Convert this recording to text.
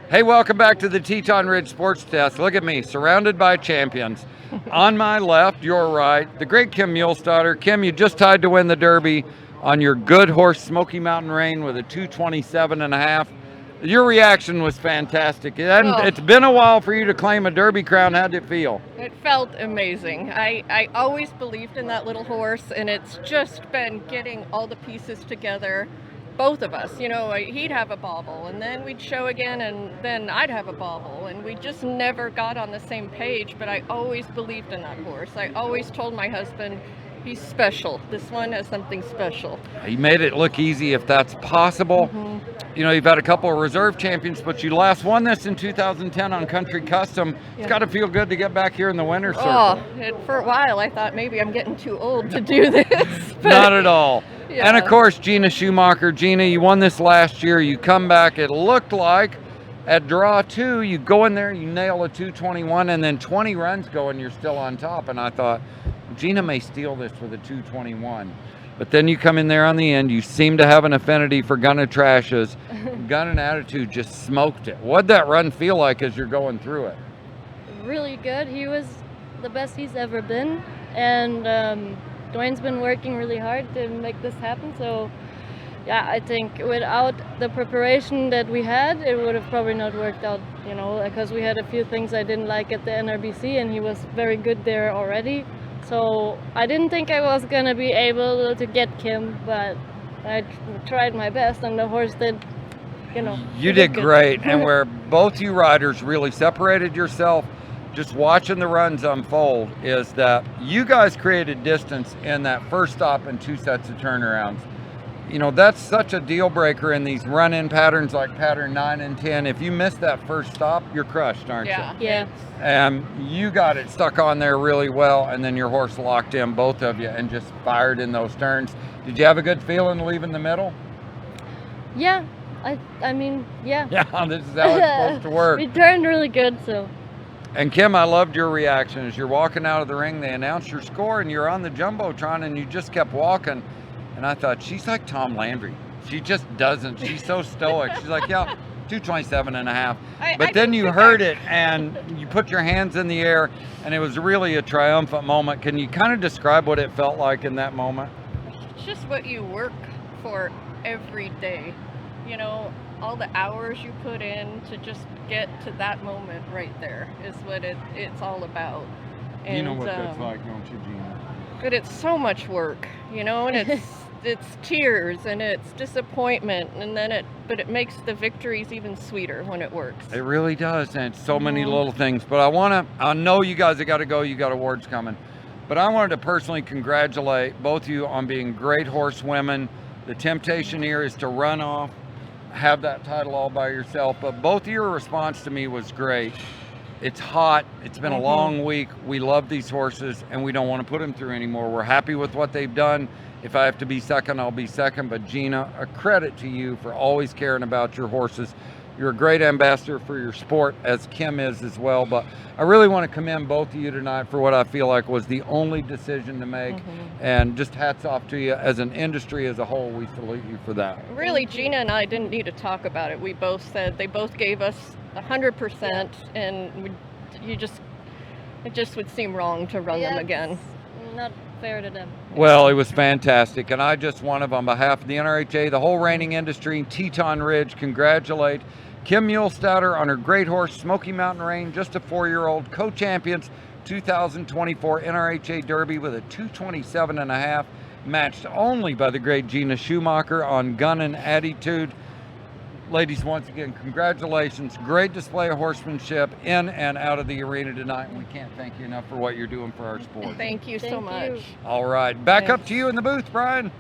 Hey, welcome back to the Teton Ridge Sports Desk. Look at me, surrounded by champions. On my left, your right, the great Kim Muehlstaetter. Kim, you just tied to win the Derby on your good horse, Smoky Mountain Rain, with a 227.5. Your reaction was fantastic. It's been a while for you to claim a Derby crown. How'd it feel? It felt amazing. I always believed in that little horse, and it's just been getting all the pieces together. Both of us, he'd have a bauble, and then we'd show again, and then I'd have a bauble, and we just never got on the same page, but I always believed in that horse. I always told my husband, he's special. This one has something special. He made it look easy if that's possible. You've had a couple of reserve champions, but you last won this in 2010 on Country Custom. It's got to feel good to get back here in the winner's circle. For a while I thought maybe I'm getting too old to do this. But not at all. Yeah. And of course, Gina Schumacher. Gina, you won this last year. You come back, it looked like at draw 2, you go in there, you nail a 221, and then 20 runs go and you're still on top. And I thought, Gina may steal this with a 221. But then you come in there on the end, you seem to have an affinity for Gunna Trashes. Gun and Attitude just smoked it. What'd that run feel like as you're going through it? Really good. He was the best he's ever been. And Dwayne's been working really hard to make this happen. So, yeah, I think without the preparation that we had, it would have probably not worked out, because we had a few things I didn't like at the NRBC, and he was very good there already. So I didn't think I was going to be able to get Kim, but I tried my best, and the horse did, You did great, and where both you riders really separated yourself, just watching the runs unfold, is that you guys created distance in that first stop and 2 sets of turnarounds. That's such a deal breaker in these run-in patterns like pattern 9 and 10. If you miss that first stop, you're crushed, aren't you? Yeah. And you got it stuck on there really well, and then your horse locked in, both of you, and just fired in those turns. Did you have a good feeling leaving the middle? Yeah. I mean, yeah. Yeah, this is how it's supposed to work. We turned really good, so. And Kim, I loved your reaction. As you're walking out of the ring, they announced your score, and you're on the Jumbotron, and you just kept walking. And I thought, she's like Tom Landry. She just doesn't. She's so stoic. She's like, yeah, 227.5. But then you heard it, and you put your hands in the air, and it was really a triumphant moment. Can you kind of describe what it felt like in that moment? It's just what you work for every day. All the hours you put in to just get to that moment right there is what it's all about. And, you know what that's like, don't you, Gina? But it's so much work, and it's tears and it's disappointment, and then but it makes the victories even sweeter when it works. It really does, and it's so many little things. But I know you guys have got to go. You got awards coming, but I wanted to personally congratulate both of you on being great horsewomen. The temptation here is to run off, have that title all by yourself, but both of your response to me was great. It's hot. It's been a long week. We love these horses, and we don't want to put them through anymore. We're happy with what they've done. If I have to be second, I'll be second. But Gina, a credit to you for always caring about your horses. You're a great ambassador for your sport, as Kim is as well. But I really want to commend both of you tonight for what I feel like was the only decision to make. And just hats off to you. As an industry as a whole, we salute you for that. Really, Gina and I didn't need to talk about it. We both said they both gave us 100%, and it just would seem wrong to run them again. Not fair to them. Well, it was fantastic, and I just want to, on behalf of the NRHA, the whole reining industry, Teton Ridge, congratulate Kim Muehlstaetter on her great horse, Smoky Mountain Rain, just a 4-year-old, co-champions 2024 NRHA Derby with a 227.5, matched only by the great Gina Schumacher on Gun and Attitude. Ladies, once again, congratulations. Great display of horsemanship in and out of the arena tonight, and we can't thank you enough for what you're doing for our sport. Thank you so much. All right, back up to you in the booth, Brian.